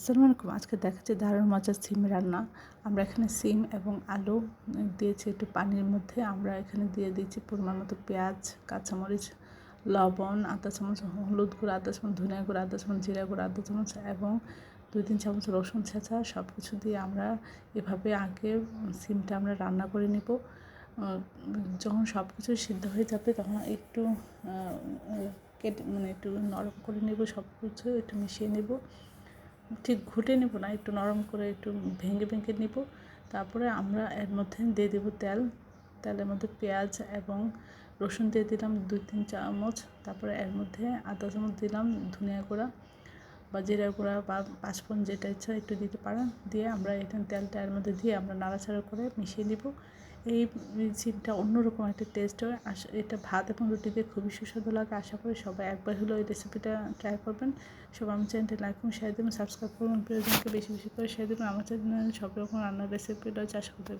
আসসালামু আলাইকুম। আজকে দেখাচ্ছি দারুণ মজার সিম রান্না। আমরা এখানে সিম এবং আলু দিয়েছি একটু পানির মধ্যে। আমরা এখানে দিয়ে দিয়েছি পরিমাণ মতো পেঁয়াজ, কাঁচামরিচ, লবণ, আধা চামচ হলুদ গুঁড়ো, আধা চামচ ধনিয়া গুঁড়ো, আধা চামচ জিরা গুঁড়ো, আধা চামচ এবং 2-3 চামচ রসুন ছেঁচা। সব কিছু দিয়ে আমরা এভাবে আগে সিমটা আমরা রান্না করে নেব। যখন সব কিছু সিদ্ধ হয়ে যাবে তখন একটু কেটে একটু নরম করে নেব, সব কিছু একটু মিশিয়ে নেব। ঠিক ঘুটে নেব না, একটু নরম করে একটু ভেঙে ভেঙে নেব। তারপরে আমরা এর মধ্যে দিয়ে দেবো তেল। তেলের মধ্যে পেঁয়াজ এবং রসুন দিয়ে দিলাম 2-3 চামচ। তারপরে এর মধ্যে আধা চামচ দিলাম ধনিয়া গুঁড়া বা জিরা গুঁড়া বা পাঁচফোড়ন, যেটা ইচ্ছা একটু দিতে পারেন। দিয়ে আমরা এখানে তেলটা এর মধ্যে দিয়ে আমরা নাড়াচাড়া করে মিশিয়ে নেব। এই সিমটা অন্যরকম একটা টেস্ট হয়। এটা ভাত এবং রুটি দিয়ে খুবই সুস্বাদু লাগে। আশা করি সবাই একবার হলেও এই রেসিপিটা ট্রাই করবেন। সবাই আমার চ্যানেলটি লাইক এবং শেয়ার দেবেন, সাবস্ক্রাইব করবেন, প্রিয়জনকে বেশি বেশি করে শেয়ার দেবেন। আমার চ্যানেলে সব রকম রান্নার রেসিপিটা চাষ করতে